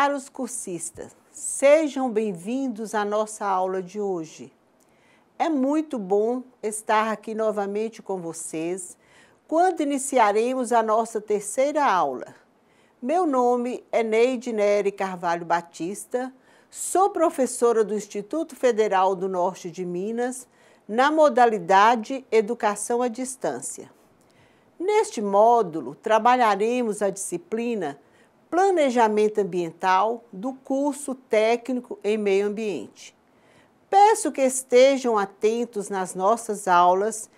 Caros cursistas, sejam bem-vindos à nossa aula de hoje. É muito bom estar aqui novamente com vocês quando iniciaremos a nossa terceira aula. Meu nome é Neide Nery Carvalho Batista, sou professora do Instituto Federal do Norte de Minas, na modalidade Educação à Distância. Neste módulo, trabalharemos a disciplina Planejamento Ambiental do curso Técnico em Meio Ambiente. Peço que estejam atentos nas nossas aulas,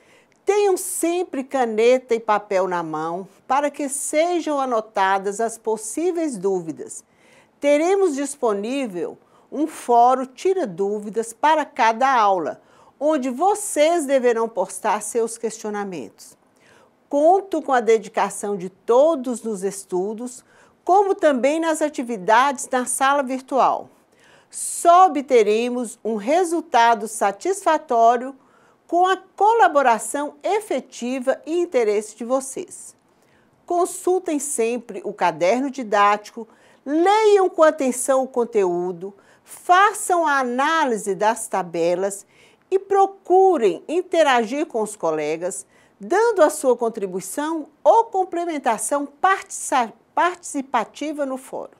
tenham sempre caneta e papel na mão para que sejam anotadas as possíveis dúvidas. Teremos disponível um fórum Tira Dúvidas para cada aula, onde vocês deverão postar seus questionamentos. Conto com a dedicação de todos nos estudos, como também nas atividades na sala virtual. Só obteremos um resultado satisfatório com a colaboração efetiva e interesse de vocês. Consultem sempre o caderno didático, leiam com atenção o conteúdo, façam a análise das tabelas e procurem interagir com os colegas, dando a sua contribuição ou complementação participativa no fórum.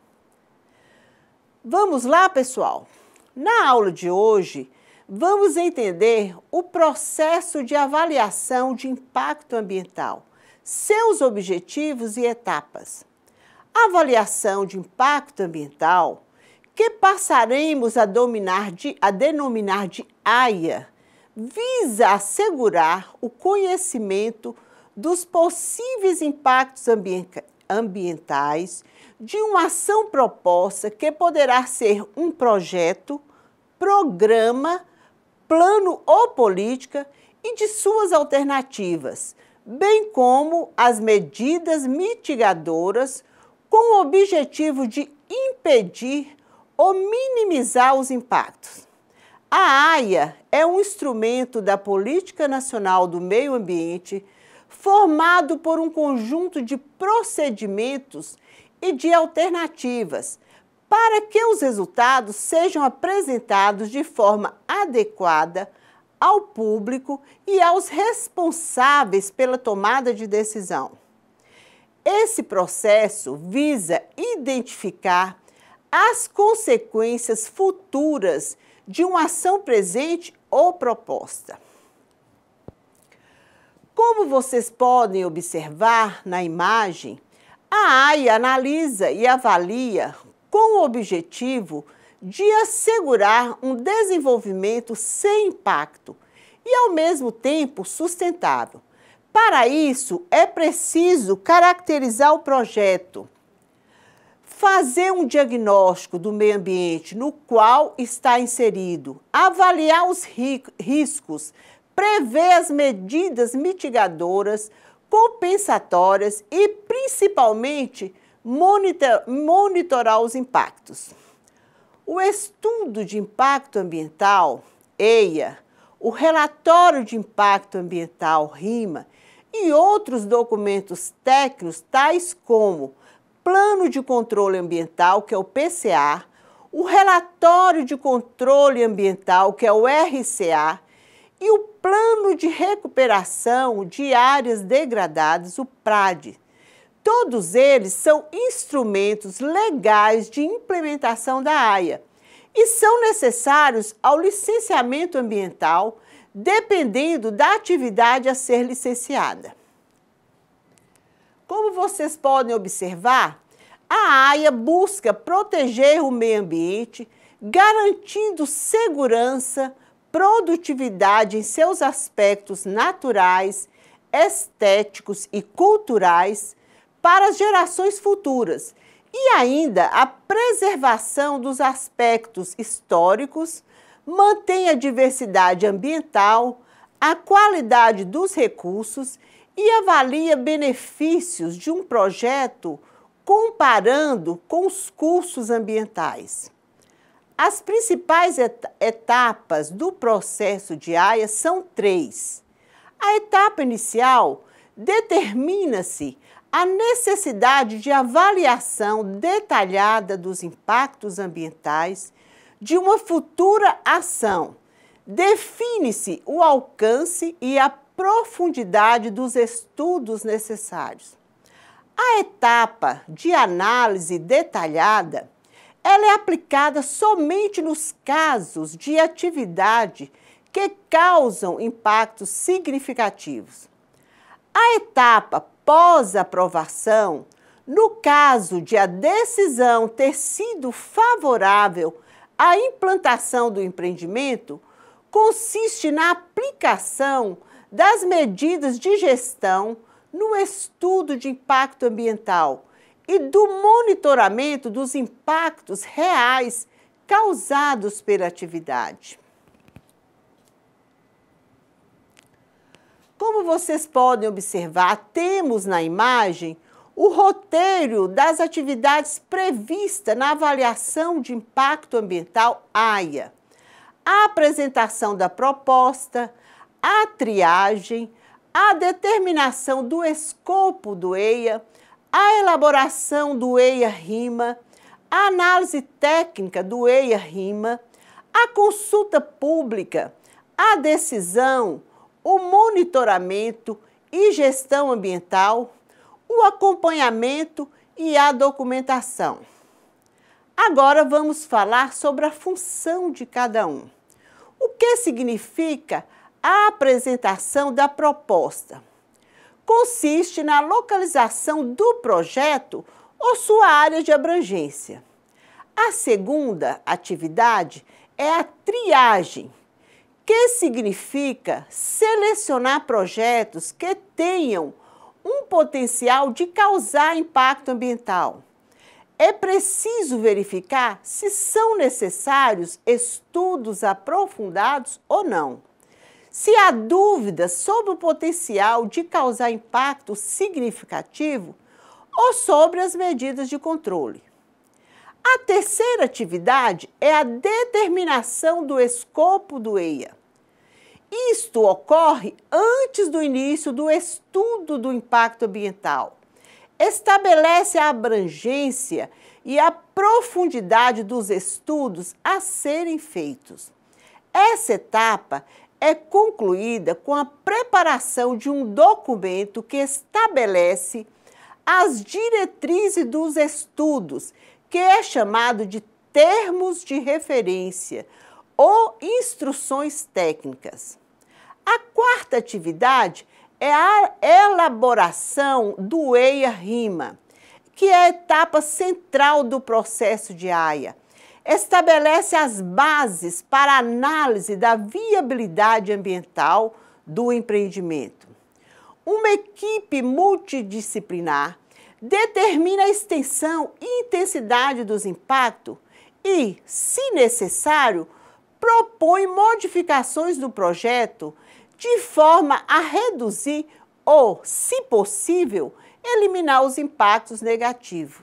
Vamos lá, pessoal? Na aula de hoje, vamos entender o processo de avaliação de impacto ambiental, seus objetivos e etapas. A avaliação de impacto ambiental, que passaremos a denominar de AIA, visa assegurar o conhecimento dos possíveis impactos ambientais de uma ação proposta que poderá ser um projeto, programa, plano ou política e de suas alternativas, bem como as medidas mitigadoras com o objetivo de impedir ou minimizar os impactos. A AIA é um instrumento da Política Nacional do Meio Ambiente formado por um conjunto de procedimentos e de alternativas para que os resultados sejam apresentados de forma adequada ao público e aos responsáveis pela tomada de decisão. Esse processo visa identificar as consequências futuras de uma ação presente ou proposta. Como vocês podem observar na imagem, a AIA analisa e avalia com o objetivo de assegurar um desenvolvimento sem impacto e, ao mesmo tempo, sustentável. Para isso, é preciso caracterizar o projeto, fazer um diagnóstico do meio ambiente no qual está inserido, avaliar os riscos, prever as medidas mitigadoras, compensatórias e, principalmente, monitorar os impactos. O estudo de impacto ambiental, EIA, o relatório de impacto ambiental, RIMA, e outros documentos técnicos, tais como Plano de Controle Ambiental, que é o PCA, o Relatório de Controle Ambiental, que é o RCA, e o Plano de Recuperação de Áreas Degradadas, o PRAD. Todos eles são instrumentos legais de implementação da AIA e são necessários ao licenciamento ambiental, dependendo da atividade a ser licenciada. Como vocês podem observar, a AIA busca proteger o meio ambiente, garantindo segurança, produtividade em seus aspectos naturais, estéticos e culturais para as gerações futuras e ainda a preservação dos aspectos históricos, mantém a diversidade ambiental, a qualidade dos recursos e avalia benefícios de um projeto comparando com os custos ambientais. As principais etapas do processo de AIA são 3. A etapa inicial determina-se a necessidade de avaliação detalhada dos impactos ambientais de uma futura ação. Define-se o alcance e a profundidade dos estudos necessários. A etapa de análise detalhada, ela é aplicada somente nos casos de atividade que causam impactos significativos. A etapa pós-aprovação, no caso de a decisão ter sido favorável à implantação do empreendimento, consiste na aplicação das medidas de gestão no estudo de impacto ambiental e do monitoramento dos impactos reais causados pela atividade. Como vocês podem observar, temos na imagem o roteiro das atividades previstas na avaliação de impacto ambiental AIA, a apresentação da proposta, a triagem, a determinação do escopo do EIA, a elaboração do EIA-RIMA, a análise técnica do EIA-RIMA, a consulta pública, a decisão, o monitoramento e gestão ambiental, o acompanhamento e a documentação. Agora vamos falar sobre a função de cada um. O que significa a apresentação da proposta? Consiste na localização do projeto ou sua área de abrangência. A segunda atividade é a triagem, que significa selecionar projetos que tenham um potencial de causar impacto ambiental. É preciso verificar se são necessários estudos aprofundados ou não. Se há dúvidas sobre o potencial de causar impacto significativo ou sobre as medidas de controle. A terceira atividade é a determinação do escopo do EIA. Isto ocorre antes do início do estudo do impacto ambiental. Estabelece a abrangência e a profundidade dos estudos a serem feitos. Essa etapa é concluída com a preparação de um documento que estabelece as diretrizes dos estudos, que é chamado de termos de referência ou instruções técnicas. A quarta atividade é a elaboração do EIA-RIMA, que é a etapa central do processo de AIA. Estabelece as bases para a análise da viabilidade ambiental do empreendimento. Uma equipe multidisciplinar determina a extensão e intensidade dos impactos e, se necessário, propõe modificações do projeto de forma a reduzir ou, se possível, eliminar os impactos negativos.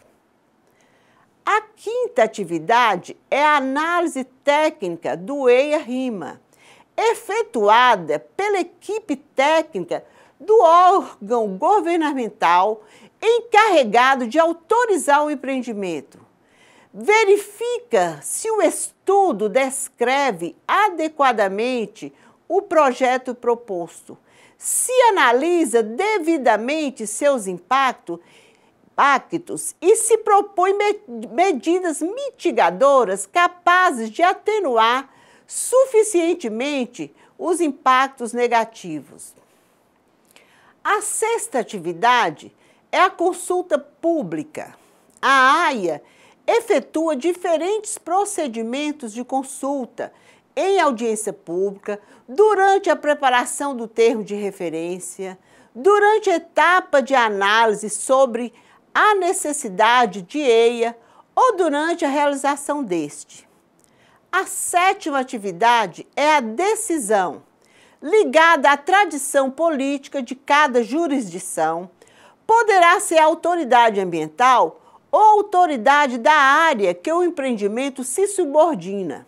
A quinta atividade é a análise técnica do EIA-RIMA, efetuada pela equipe técnica do órgão governamental encarregado de autorizar o empreendimento. Verifica se o estudo descreve adequadamente o projeto proposto, se analisa devidamente seus impactos e se propõe medidas mitigadoras capazes de atenuar suficientemente os impactos negativos. A sexta atividade é a consulta pública. A AIA efetua diferentes procedimentos de consulta em audiência pública, durante a preparação do termo de referência, durante a etapa de análise sobre a necessidade de EIA ou durante a realização deste. A sétima atividade é a decisão, ligada à tradição política de cada jurisdição. Poderá ser a autoridade ambiental ou autoridade da área que o empreendimento se subordina,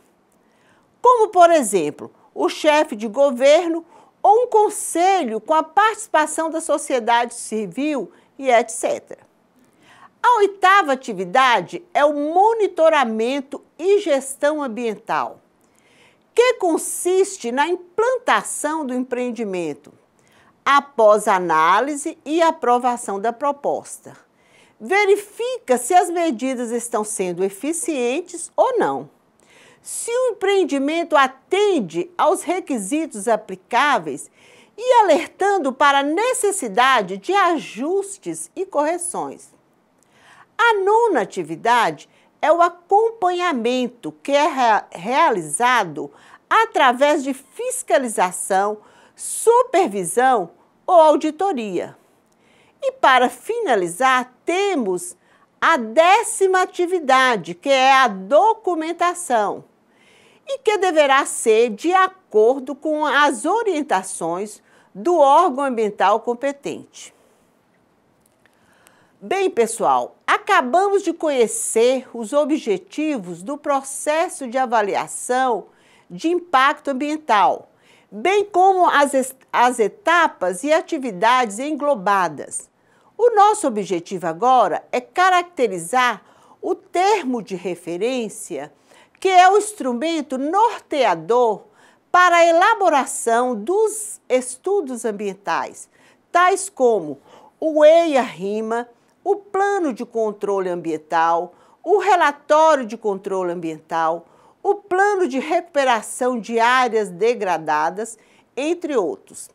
como, por exemplo, o chefe de governo ou um conselho com a participação da sociedade civil e etc. A oitava atividade é o monitoramento e gestão ambiental, que consiste na implantação do empreendimento, após análise e aprovação da proposta. Verifica se as medidas estão sendo eficientes ou não. Se o empreendimento atende aos requisitos aplicáveis e alertando para a necessidade de ajustes e correções. A nona atividade é o acompanhamento, que é realizado através de fiscalização, supervisão ou auditoria. E para finalizar, temos a 10ª atividade, que é a documentação, e que deverá ser de acordo com as orientações do órgão ambiental competente. Bem, pessoal, acabamos de conhecer os objetivos do processo de avaliação de impacto ambiental, bem como as etapas e atividades englobadas. O nosso objetivo agora é caracterizar o termo de referência, que é o instrumento norteador para a elaboração dos estudos ambientais, tais como o EIA-RIMA, o Plano de Controle Ambiental, o Relatório de Controle Ambiental, o Plano de Recuperação de Áreas Degradadas, entre outros.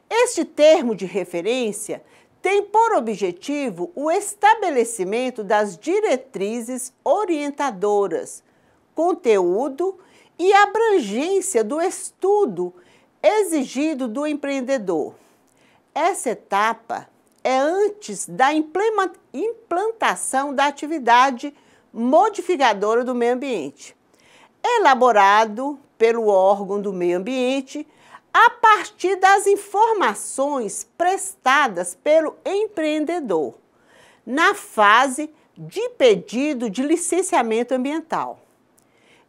Este termo de referência tem por objetivo o estabelecimento das diretrizes orientadoras, conteúdo e abrangência do estudo exigido do empreendedor. Essa etapa é antes da implantação da atividade modificadora do meio ambiente, elaborado pelo órgão do meio ambiente a partir das informações prestadas pelo empreendedor, na fase de pedido de licenciamento ambiental.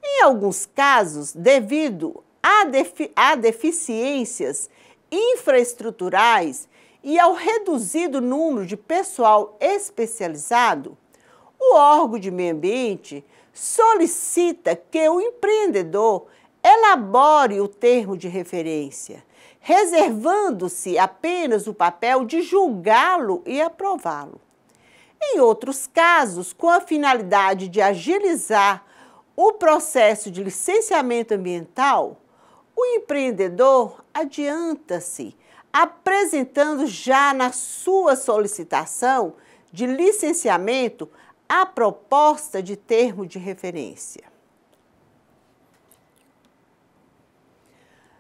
Em alguns casos, devido a deficiências infraestruturais e ao reduzido número de pessoal especializado, o órgão de meio ambiente solicita que o empreendedor elabore o termo de referência, reservando-se apenas o papel de julgá-lo e aprová-lo. Em outros casos, com a finalidade de agilizar o processo de licenciamento ambiental, o empreendedor adianta-se, apresentando já na sua solicitação de licenciamento a proposta de termo de referência.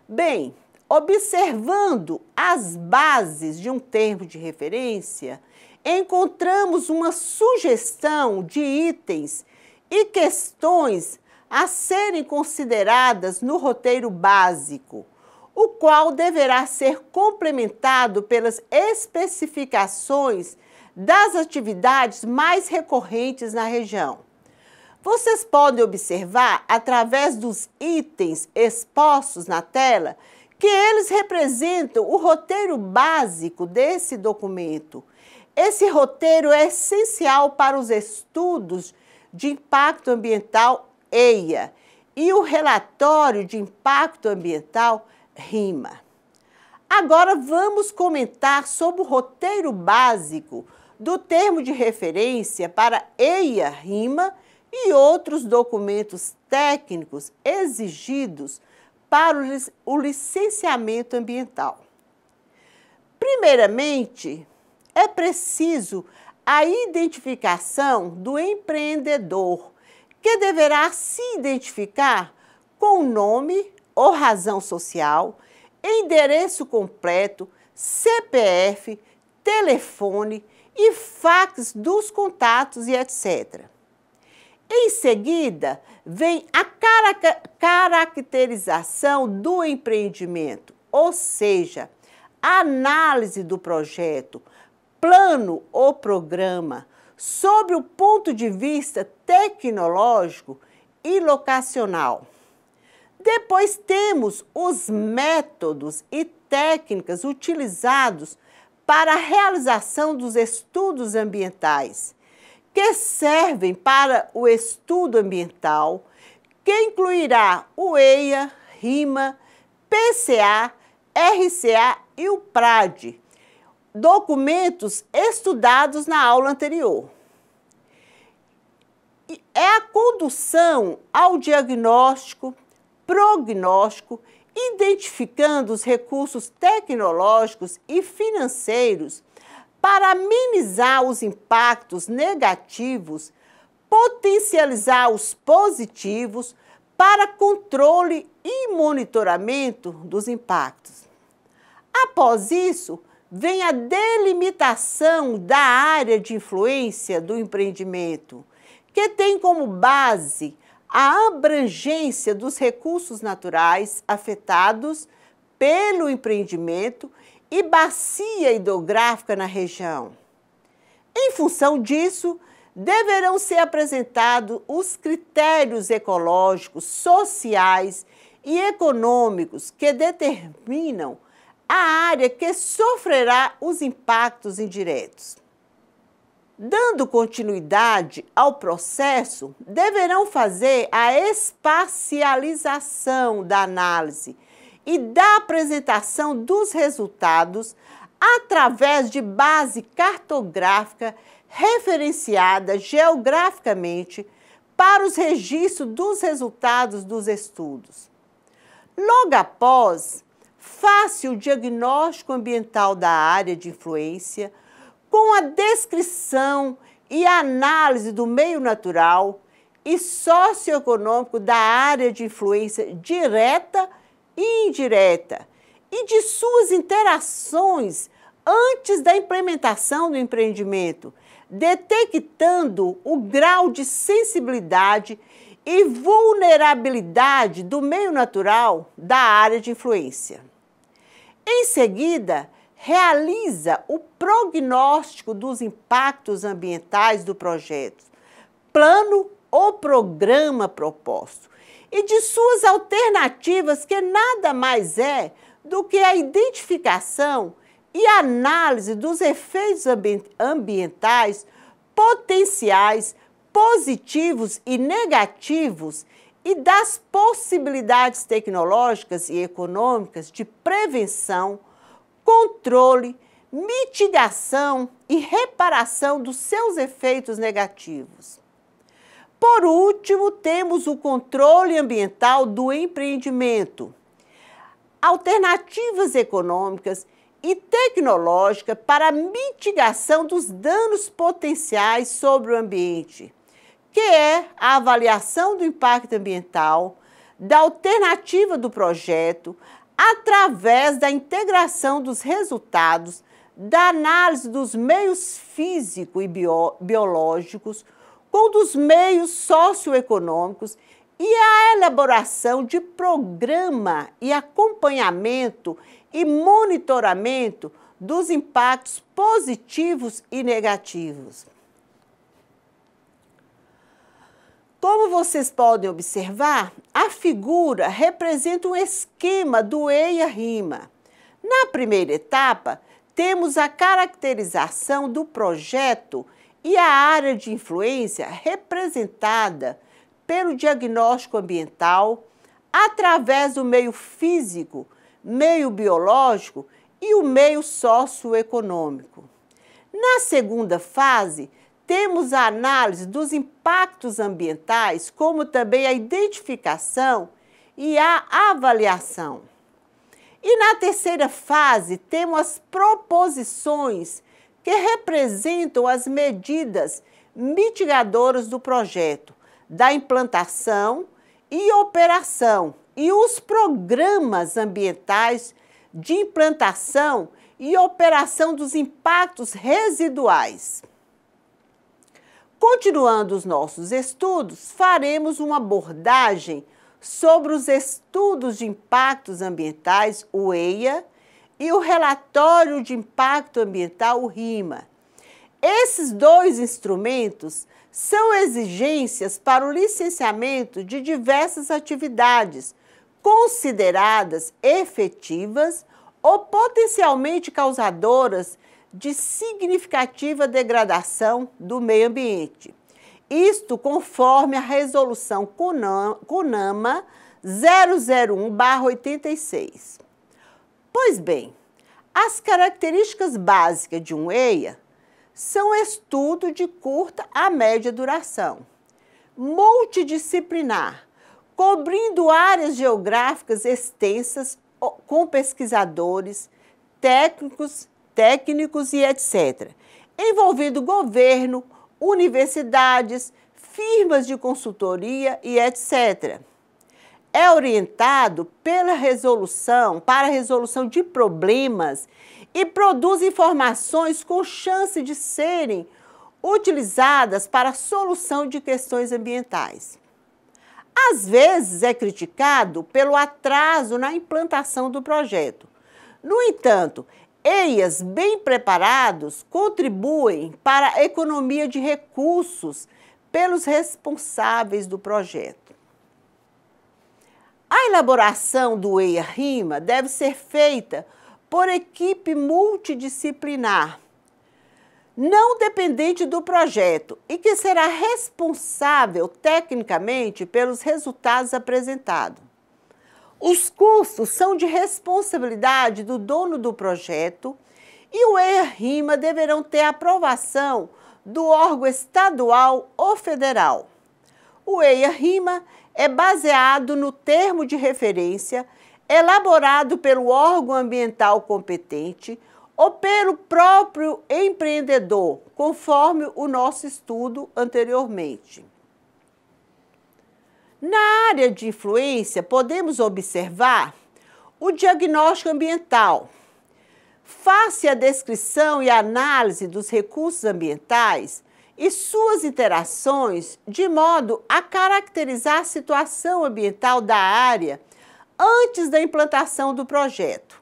Bem, observando as bases de um termo de referência, encontramos uma sugestão de itens e questões a serem consideradas no roteiro básico, o qual deverá ser complementado pelas especificações das atividades mais recorrentes na região. Vocês podem observar, através dos itens expostos na tela, que eles representam o roteiro básico desse documento. Esse roteiro é essencial para os estudos de impacto ambiental EIA e o relatório de impacto ambiental RIMA. Agora vamos comentar sobre o roteiro básico do termo de referência para EIA-RIMA e outros documentos técnicos exigidos para o licenciamento ambiental. Primeiramente, é preciso a identificação do empreendedor, que deverá se identificar com nome ou razão social, endereço completo, CPF, telefone e fax dos contatos e etc. Em seguida, vem a caracterização do empreendimento, ou seja, a análise do projeto, plano ou programa, sob o ponto de vista tecnológico e locacional. Depois temos os métodos e técnicas utilizados para a realização dos estudos ambientais, que servem para o estudo ambiental, que incluirá o EIA, RIMA, PCA, RCA e o PRAD, documentos estudados na aula anterior. É a condução ao diagnóstico, prognóstico, identificando os recursos tecnológicos e financeiros para minimizar os impactos negativos, potencializar os positivos para controle e monitoramento dos impactos. Após isso, vem a delimitação da área de influência do empreendimento, que tem como base a abrangência dos recursos naturais afetados pelo empreendimento e bacia hidrográfica na região. Em função disso, deverão ser apresentados os critérios ecológicos, sociais e econômicos que determinam a área que sofrerá os impactos indiretos. Dando continuidade ao processo, deverão fazer a espacialização da análise e da apresentação dos resultados através de base cartográfica referenciada geograficamente para os registros dos resultados dos estudos. Logo após, faça o diagnóstico ambiental da área de influência, com a descrição e análise do meio natural e socioeconômico da área de influência direta e indireta e de suas interações antes da implementação do empreendimento, detectando o grau de sensibilidade e vulnerabilidade do meio natural da área de influência. Em seguida, realiza o prognóstico dos impactos ambientais do projeto, plano ou programa proposto, e de suas alternativas, que nada mais é do que a identificação e análise dos efeitos ambientais potenciais, positivos e negativos e das possibilidades tecnológicas e econômicas de prevenção, controle, mitigação e reparação dos seus efeitos negativos. Por último, temos o controle ambiental do empreendimento, alternativas econômicas e tecnológicas para a mitigação dos danos potenciais sobre o ambiente, que é a avaliação do impacto ambiental, da alternativa do projeto, através da integração dos resultados, da análise dos meios físicos e biológicos com dos meios socioeconômicos e a elaboração de programa e acompanhamento e monitoramento dos impactos positivos e negativos. Como vocês podem observar, a figura representa um esquema do EIA-RIMA. Na primeira etapa, temos a caracterização do projeto e a área de influência representada pelo diagnóstico ambiental através do meio físico, meio biológico e o meio socioeconômico. Na segunda fase, temos a análise dos impactos ambientais, como também a identificação e a avaliação. E na terceira fase, temos as proposições, que representam as medidas mitigadoras do projeto, da implantação e operação, e os programas ambientais de implantação e operação dos impactos residuais. Continuando os nossos estudos, faremos uma abordagem sobre os estudos de impactos ambientais, o EIA, e o relatório de impacto ambiental, o RIMA. Esses dois instrumentos são exigências para o licenciamento de diversas atividades consideradas efetivas ou potencialmente causadoras de significativa degradação do meio ambiente. Isto conforme a resolução CONAMA 001/86. Pois bem, as características básicas de um EIA são estudo de curta a média duração, multidisciplinar, cobrindo áreas geográficas extensas com pesquisadores, técnicos e etc., envolvendo governo, universidades, firmas de consultoria e etc. É orientado para a resolução de problemas e produz informações com chance de serem utilizadas para a solução de questões ambientais. Às vezes é criticado pelo atraso na implantação do projeto. No entanto, EIAs bem preparados contribuem para a economia de recursos pelos responsáveis do projeto. A elaboração do EIA-RIMA deve ser feita por equipe multidisciplinar, não dependente do projeto e que será responsável tecnicamente pelos resultados apresentados. Os custos são de responsabilidade do dono do projeto e o EIA-RIMA deverão ter aprovação do órgão estadual ou federal. O EIA-RIMA é baseado no termo de referência elaborado pelo órgão ambiental competente ou pelo próprio empreendedor, conforme o nosso estudo anteriormente. Na área de influência, podemos observar o diagnóstico ambiental. Face a descrição e análise dos recursos ambientais e suas interações, de modo a caracterizar a situação ambiental da área antes da implantação do projeto.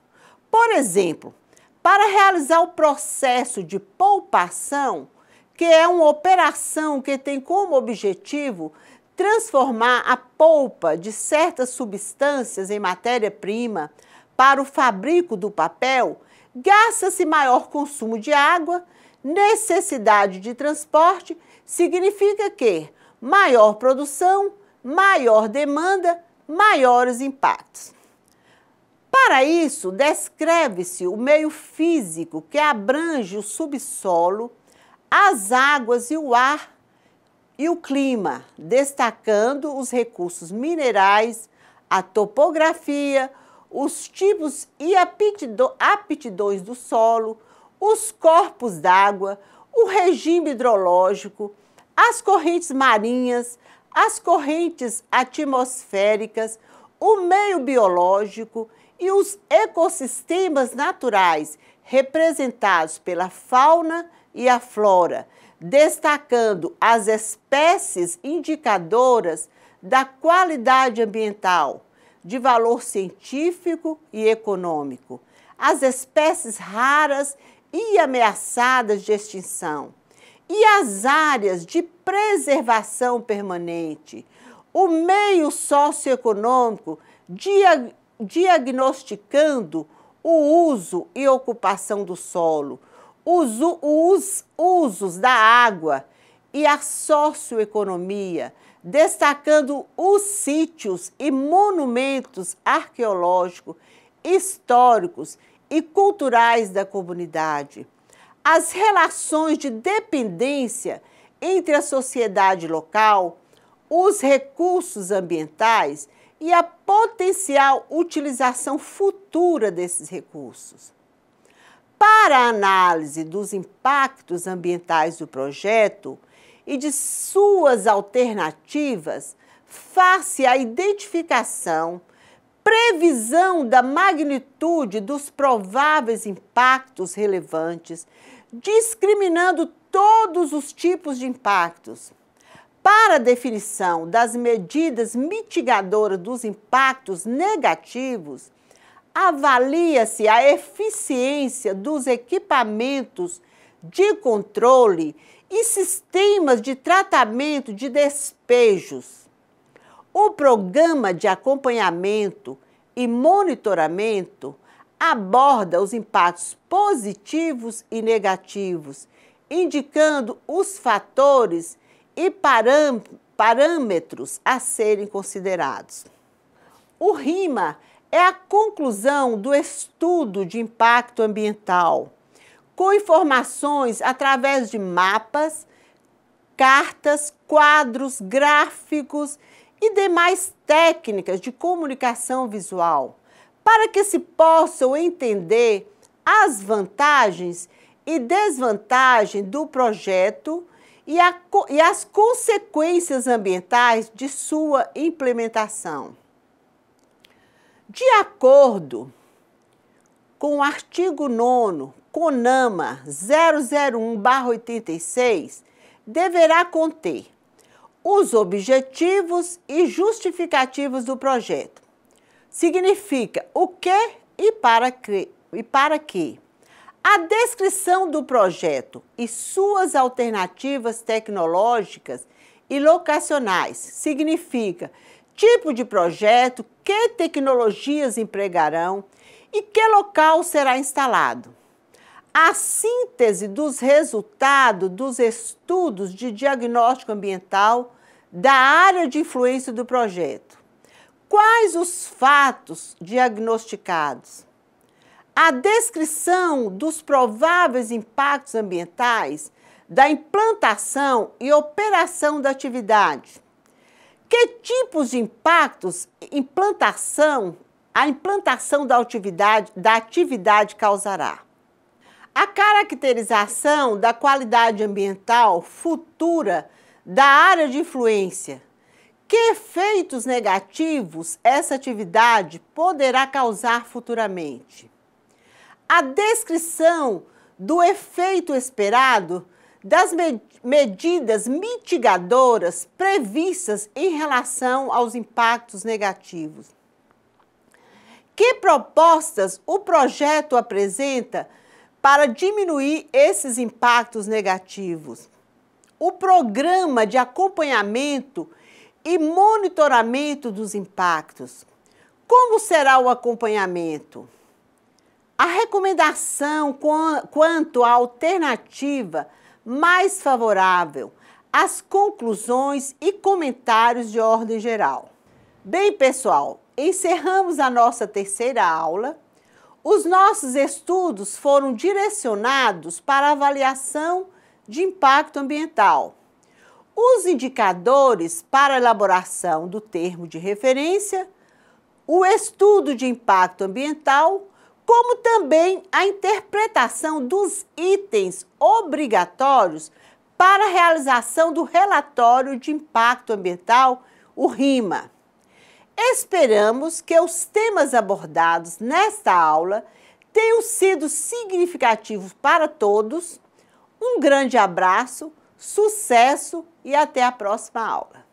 Por exemplo, para realizar o processo de poupação, que é uma operação que tem como objetivo transformar a polpa de certas substâncias em matéria-prima para o fabrico do papel, gasta-se maior consumo de água, necessidade de transporte, significa que maior produção, maior demanda, maiores impactos. Para isso, descreve-se o meio físico que abrange o subsolo, as águas e o ar e o clima, destacando os recursos minerais, a topografia, os tipos e aptidões do solo, os corpos d'água, o regime hidrológico, as correntes marinhas, as correntes atmosféricas, o meio biológico e os ecossistemas naturais, representados pela fauna e a flora, destacando as espécies indicadoras da qualidade ambiental, de valor científico e econômico, as espécies raras e ameaçadas de extinção, e as áreas de preservação permanente, o meio socioeconômico diagnosticando o uso e ocupação do solo, os usos da água e a socioeconomia, destacando os sítios e monumentos arqueológicos, históricos e culturais da comunidade, as relações de dependência entre a sociedade local, os recursos ambientais e a potencial utilização futura desses recursos. Para a análise dos impactos ambientais do projeto e de suas alternativas, face à identificação, previsão da magnitude dos prováveis impactos relevantes, discriminando todos os tipos de impactos. Para a definição das medidas mitigadoras dos impactos negativos, avalia-se a eficiência dos equipamentos de controle e sistemas de tratamento de despejos. O programa de acompanhamento e monitoramento aborda os impactos positivos e negativos, indicando os fatores e parâmetros a serem considerados. O RIMA é a conclusão do estudo de impacto ambiental, com informações através de mapas, cartas, quadros, gráficos e demais técnicas de comunicação visual, para que se possam entender as vantagens e desvantagens do projeto e as consequências ambientais de sua implementação. De acordo com o artigo 9º, CONAMA 001/86, deverá conter os objetivos e justificativos do projeto. Significa o que e para quê. A descrição do projeto e suas alternativas tecnológicas e locacionais. Significa tipo de projeto, que tecnologias empregarão e que local será instalado. A síntese dos resultados dos estudos de diagnóstico ambiental da área de influência do projeto. Quais os fatos diagnosticados? A descrição dos prováveis impactos ambientais da implantação e operação da atividade. Que tipos de impactos a implantação da atividade causará? A caracterização da qualidade ambiental futura da área de influência. Que efeitos negativos essa atividade poderá causar futuramente? A descrição do efeito esperado das medidas mitigadoras previstas em relação aos impactos negativos. Que propostas o projeto apresenta para diminuir esses impactos negativos? O programa de acompanhamento e monitoramento dos impactos. Como será o acompanhamento? A recomendação quanto à alternativa mais favorável, as conclusões e comentários de ordem geral. Bem, pessoal, encerramos a nossa terceira aula. Os nossos estudos foram direcionados para a avaliação de impacto ambiental. Os indicadores para a elaboração do termo de referência, o estudo de impacto ambiental, como também a interpretação dos itens obrigatórios para a realização do relatório de impacto ambiental, o RIMA. Esperamos que os temas abordados nesta aula tenham sido significativos para todos. Um grande abraço, sucesso e até a próxima aula.